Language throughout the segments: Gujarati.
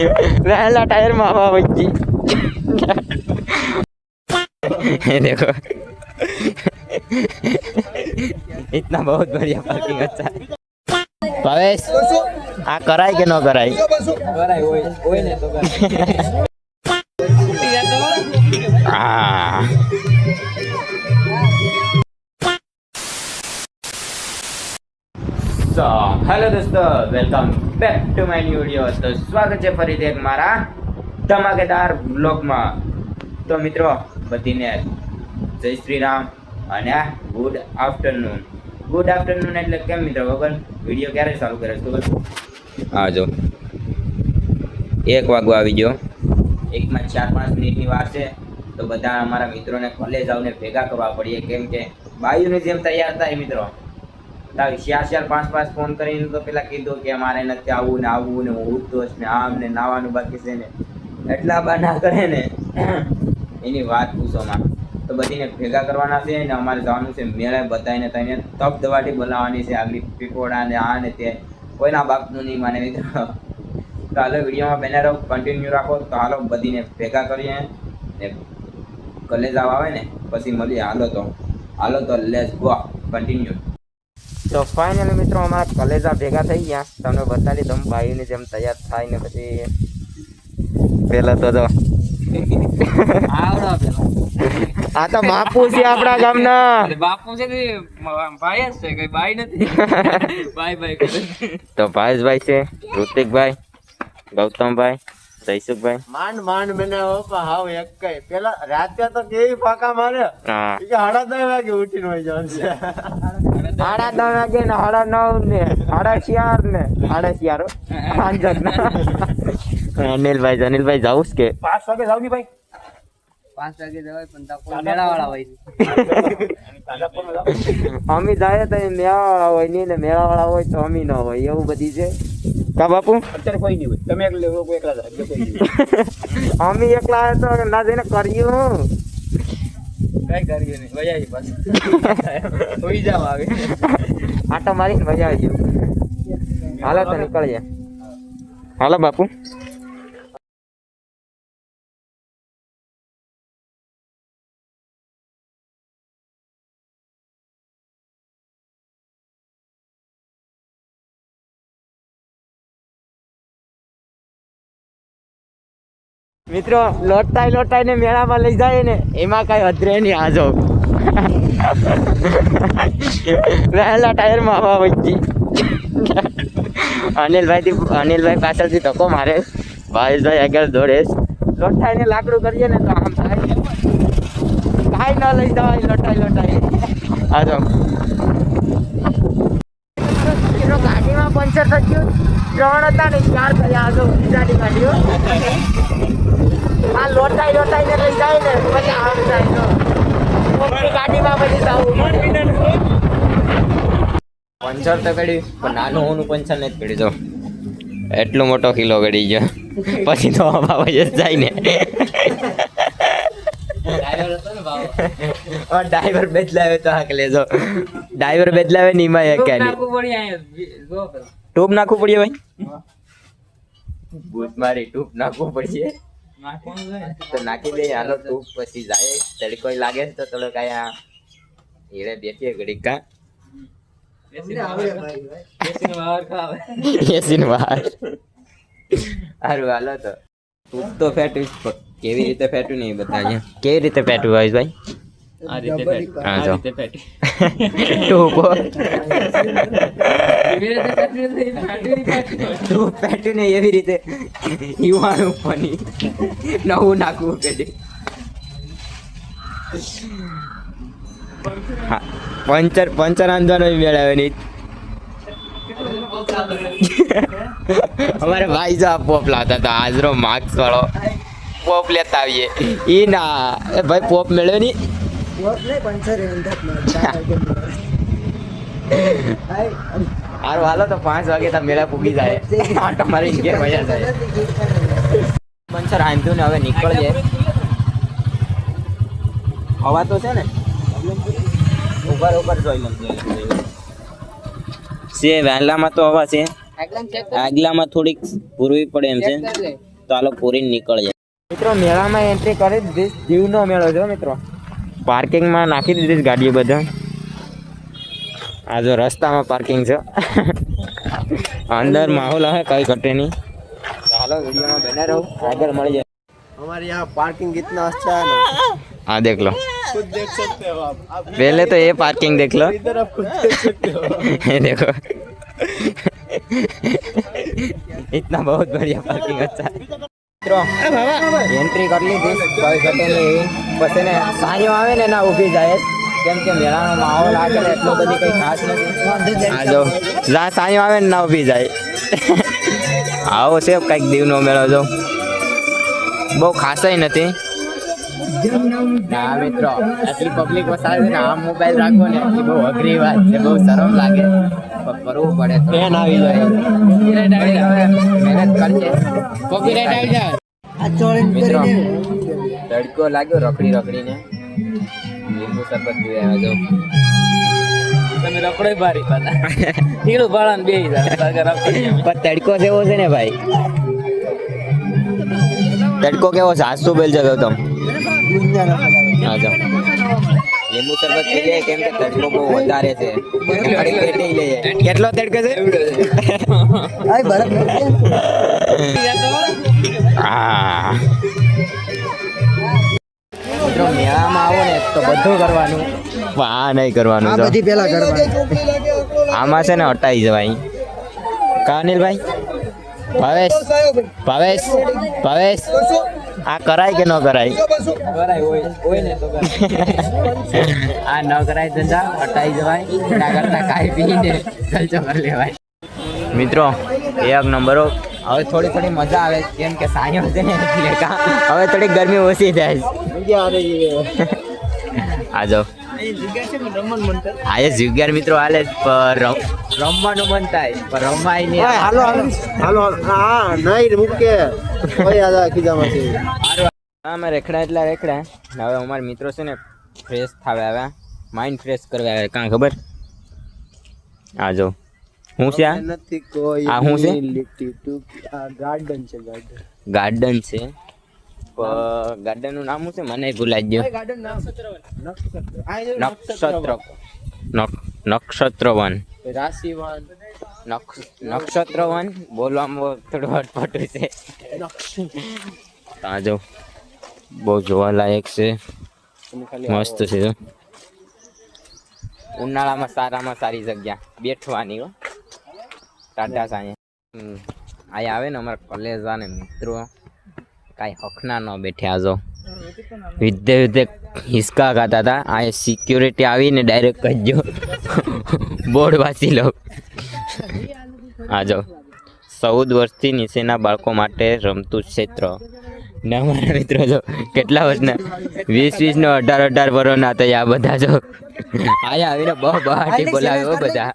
पहला टायर में हवा बची। देखो इतना बहुत बढ़िया पार्किंग अच्छा है। भावेश आ कराई के न कराई? कराई ओय ने तो कराई। तो हेलो दोस्तों, welcome back to my new video. तो स्वागत है फरीથી એક મારા ધમાકેદાર બ્લોગમાં। તો મિત્રો બધીને જય શ્રી રામ અને ગુડ આફ્ટરનૂન। ગુડ આફ્ટરનૂન એટલે કેમ મિત્રો વગર વિડિયો ક્યારે ચાલુ કરે ખબર? હા જો 1 વાગવા આવી ગયો, 1 માં 4-5 મિનિટની વાર છે। તો બધા અમારા મિત્રોને કોલેજ આવને ભેગા કરવા પડીએ, કેમ કે બાયુની જેમ તૈયાર થાય મિત્રો। 4-5 ફોન કરીને તો પેલા કીધું કે અમારે નથી આવવું ને હું ઉઠતોશ ને આમ ને નાવાનું બાકી છે ને એટલા બાના કરે ને એની વાત પૂછોમાં। તો બધીને ભેગા કરવાના છે ને અમારે જવાનું છે મેળે, બધાને તઈને તપ દવાટી બોલાવવાની છે, આગલી પીકોડા ને આ ને તે કોઈના બાપનું નહીં માને મિત્રો। તો હાલો વિડીયોમાં બને રહો, કન્ટિન્યુ રાખો। તો હાલો બધીને ભેગા કરીએ ને કોલેજ આવે ને પછી મળીએ। હાલો તો લેટ્સ ગો કન્ટિન્યુ। तो फाइनली मित्रों अमारा कलेजा भेगा थई गया। तमने बताड़ी दम भाई ने जेम तैयार थाय ने પછી પેલા તો જો આવડા પેલા આ તો બાપુ છે આપડા ગામના। બાપુ છે કે ભાઈ છે, કઈ ભાઈ નથી। ભાઈ તો ભાઈ છે ઋતિક ભાઈ, ગૌતમ ભાઈ, જયસુખ ભાઈ। માંડ બનાવો પણ હાવ એક કઈ પેલા રાતે તો કેવી ફાકા મારે હા કે 9:30 વાગે ઉઠીને હોય જવાનું છે। 9:30 વાગે ને 9:30 ને 4:30 ને 4:30 સાંજક ના। અનિલભાઈ જાવું કે 5 વાગે જાવ ની ભાઈ? 5 વાગે જવાય પણ તા કોઈ મેળાવાળા હોય। અમે જાય તો મેળાવાળા હોય નહીં ને મેળાવાળા હોય તો અમે ન હોય, એવું બધી છે કા બાપુ? અત્યારે કોઈ નહીં હોય, તમે એકલા જાય એટલે કોઈ નહીં। અમે એકલા તો ના જઈને કર્યું કઈ કરીએ નહીં, મજા આવી પાછું હોઈ જાવ આવે આટો મારીને મજા આવી ગયો। હાલો તો નીકળીએ। હાલો બાપુ। મિત્રો લોટાઈ ને મેળામાં લઈ જાય ને એમાં કઈ અધરે નહીં। આજો પહેલા ટાયર માં હવા બચી। અનિલભાઈ પાછળથી ધક્કો મારે, ભાઈ આગળ દોડે। લોટાઈ ને લાકડું કરીએ ને તો આમ થાય, કાઈ ન લઈ જવાય લોટાઈ। આજો ગાડીમાં પંચર થઈ ગયું, 3 હતા ને 4 થયા। આજો ગાડીઓ આ લોટાઈ ને લઈ જાય ને પછી આમ જાય ગાડીમાં પછી જવું। પંચર તો કરી પણ નાનું હોનું પંચર નથી કરી, જો એટલો મોટો કિલો ગળી ગયો પછી તો હવા જ જાય ને। ડ્રાઈવર બદલાવે તો હાક લેજો, ડ્રાઈવર બદલાવે ને એમાં એક ટૂબ નાખવું પડે ભાઈ, ભૂત મારી ટૂબ નાખવું પડશે તો નાખી દે। હાલો ટૂબ પછી જાય, તડકો લાગે તો થોડો કયા હીરે બેઠીએ ઘડીક કા એસી બહાર સારું। હાલો તો ટૂબ તો ફેટવી કેવી રીતે ફેટવું નહીં બતાવીએ। કેવી રીતે ફેટવું હોય ભાઈ? આ રીતે ફેટ, આ રીતે ફેટ ટૂબ ટૂબ ફેટવી ને એવી રીતે યુવાનું પણ નવું નાખવું કે પંચર આંદવાનો મેળવે નહીં। અમારે ભાઈ જો પોપ લાવતા હતા, હાજરો માર્ક્સ વાળો પોપ લેતા આવીએ ઈ ના ભાઈ પોપ મેળવે નહીં। હારું હાલો તો 5 વાગે તો મેળા પૂગી જાય, આટો મારી ઘેર મજા જાય। પંચર આંધ્યું ને હવે નીકળ જાય। હવા તો છે ને ઉપર જોઈ લઉં છે, વહેલામાં તો હવા છે, આગલામાં થોડીક પૂરવી પડે એમ છે। તો હાલો પૂરી નીકળીએ મિત્રો. મેળામાં એન્ટ્રી કરી દીધી. દીવનો મેળો છે મિત્રો. પાર્કિંગમાં નાખી દીધી ગાડીઓ બધા. આ જો રસ્તામાં પાર્કિંગ છે. અંદર માહોલ હે કઈ ઘટે નહીં. ચાલો वीडियो में बने रहो, आगे मर जाए. हमारे यहाँ पार्किंग इतना अच्छा है ना, हाँ देख लो, खुद देख सकते हो आप पहले तो ये पार्किंग देख लो, इधर आप खुद देख सकते हो. ये देखो. इतना बहुत बढ़िया पार्किंग अच्छा है મિત્રો. એન્ટ્રી કરી લીધી. કઈ ઘટે નહીં. બસ એને સાંજો આવે ને ના ઊભી જાય કેમ કે મેળાનો માહોલ આગળ એટલો બધી કઈ ખાસ નથી. આ જો જા સાંજો આવે ને ના ઊભી જાય. આવો છે કંઈક દીવનો મેળો. જો બહુ ખાસાઈ નથી. ના મિત્રો આટલી પબ્લિક વસાવે છે ને આમ મોબાઈલ રાખવો ને એ બહુ અઘરી વાત છે. બહુ શરમ લાગે પણ કરવું પડે. ટ્રેન આવી જાય, મહેનત કરશે, કોપીરાઈટ આવી જાય. મિત્રો તડકો લાગ્યો રખડી રખડીને. લીંબુ શરબત પીવા જો તમે રખડો બારી પાછા ટીલું ભાળાને બેહી જાય પણ તડકો જેવો છે ને ભાઈ. તડકો કેવો છે? આજ તો બેલ જગો તમ. હા જાઓ લીંબુ શરબત પી લે કેમ કે તડકો બહુ વધારે છે. કેટલો તડકો છે? હા મિત્રો મેળામાં આવો ને તો બધું કરવાનું. આ નહીં કરવાનું. બધી પેલા કરવાનું. આમાં છે ને હટાઈ જવાય. કાનિલભાઈ ભાવેશ ભાવેશ ભાવેશ આ કરાય કે ન કરાય? કરાય હોય ને તો આ ન કરાય ધંધા હટાઈ જવાય. ના કરતા ખાઈ પીને ખર્ચો કરી લેવાય. મિત્રો એક નંબરો. હવે થોડી થોડી મજા આવે કેમ કે સાંયો છે ને એટલે હવે થોડી ગરમી ઓછી થાય. આ જાઓ આ જગ્યા મિત્રો હાલે રમવાનું મન થાય પણ રમાય નહીં. હાલો હાલો હાલો હા નહીં મૂકે કોઈ આદા ખીજામાંથી. અમે રેખડા એટલા રેખડા. હવે અમારા મિત્રો છે ને ફ્રેશ થાવે આવ્યા, માઇન્ડ ફ્રેશ કરવા આવ્યા. કાં ખબર? આ જો હું છે? નથી કોઈ આ શું છે? લીટી ટૂંકી. આ ગાર્ડન છે. ગાર્ડન ગાર્ડન છે. ગાર્ડન નું નામ શું છે મને ભૂલાઈ ગયો. નક્ષત્રવન રાશિવાન નક્ષત્રવન બોલવામાં થોડું અટપટું છે. આ જો બહુ જોવાલાયક છે, મસ્ત છે. ઉનાળામાં સારામાં સારી જગ્યા બેઠવાની હો. ટાટા સાંજે અહીંયા આવે ને અમારા કોલેજ ને મિત્રો કાંઈ હકના ન બેઠ્યા. જો વિદ્ય વિદ્ય હિસકા ખાતા હતા. આ સિક્યોરિટી આવીને ડાયરેક્ટ કહેજો બોર્ડ વાંચી લો. આ જો 14 વર્ષથી નીચેના બાળકો માટે રમતું ક્ષેત્ર. ને અમારા મિત્રો જો કેટલા વર્ષના 20 નો 18 વર્ષના હતા આ બધા. જો આયા આવીને બહુ બહાટી બોલાવ્યો બધા.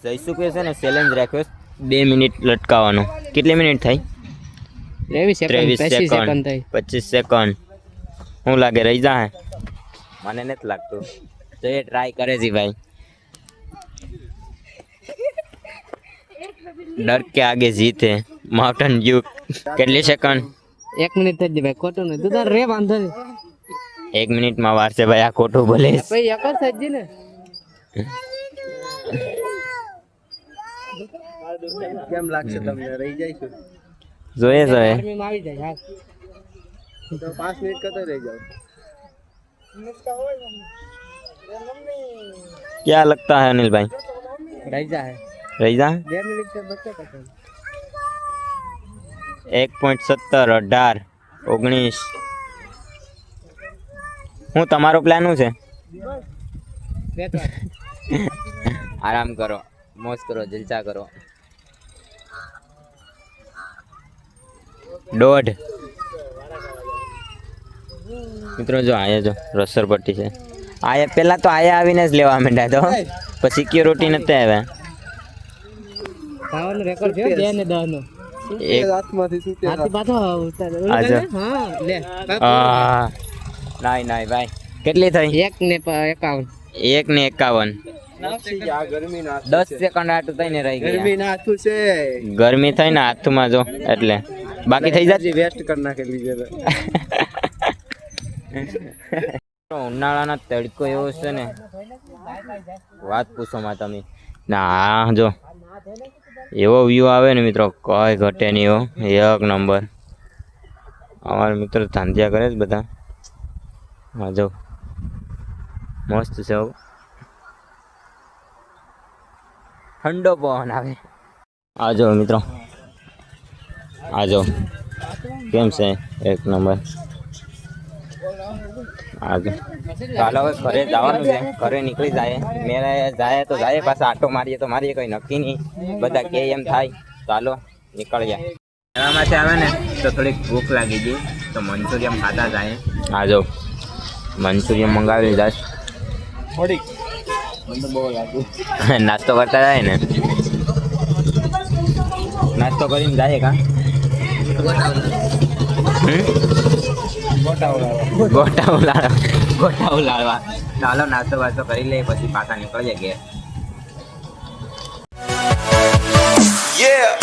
જયસુખે છે ને ચેલેન્જ રાખ્યો 2 મિનિટ લટકાવવાનો. કેટલી મિનિટ થાય? 23 સેકન્ડ 25 સેકન્ડ. શું લાગે રહી જાય? મને નથી લાગતું. તો એ ટ્રાય કરે છે ભાઈ. ડર કે આગે જીતે માઉન્ટેન ડ્યુ. કેટલી સેકન્ડ? 1 મિનિટ થઈ ગઈ ભાઈ. ખોટું નહીં. તું તાર રે વાંધો નહીં. 1 મિનિટમાં વારસે ભાઈ. આ ખોટું બોલે ભાઈ એક જ થઈ ગઈ ને. કેમ લાગશે તમને? રહી જાય છે? જોઈએ જોઈએ ગરમીમાં આવી જાય હા. તો 5 મિનિટ કતો રહી જાવ. क्या लगता है अनिल भाई? રહી જાય रही जा 2 મિનિટ તો બચે કતો. 1.17 18 19. હું તમારો પ્લાન શું છે? આરામ કરો, મોજ કરો, જલસા કરો. 1.5 મિત્રો જો આયા જો રસર પટ્ટી છે. આયા પેલા તો આયા આવીને જ લેવા માંડ્યા તો પછી સિક્યોરિટી નથી આવ્યા. ખાવાનો રેકોર્ડ છે 2 ને 10 નો. એક હાથમાંથી છૂટે. હાથી પાછો ઉતાર. આજો. હા લે. નાઈ નાઈ ભાઈ. કેટલી થઈ? 1 ને 51. 1 ને 51. આ ગરમી ના 10 સેકન્ડ આટું થઈને રહી ગયા. ગરમી ના હાથું છે. ગરમી થઈ ને હાથમાં જો એટલે બાકી થઈ જાય વેસ્ટ કરી નાખેલી છે ઉનાળાના તડકો એવો છે ને વાત પૂછોમાં તમે ના જો એવો વ્યૂ આવે ને મિત્રો કોઈ ઘટે નહીં એવો એક નંબર અમારા મિત્રો ધાંધિયા કરે જ બધા હા જો મસ્ત છે ઠંડો પવન આવે આ જો મિત્રો આ જો કેમ છે એક નંબર આ જો ચાલો હવે ઘરે જવાનું છે ઘરે નીકળી જાય મેરે જાય તો જાય પાછા આટો મારીએ તો મારીએ કંઈ નક્કી નહીં બધા કે એમ થાય ચાલો નીકળી જાય એમાંથી આવે ને તો થોડીક ભૂખ લાગી ગઈ તો મંચુરિયમ ખાતા જાય આ જો મંચુરિયમ મંગાવી જાય થોડીક મને તો બહુ લાગ્યું નાસ્તો કરતા જાય ને નાસ્તો કરીને જાય કા ગોટા ઉલાળવા ચાલો નાસ્તો વાસ્તો કરી લે પછી પાછા નીકળી જાય ઘેર Yeah.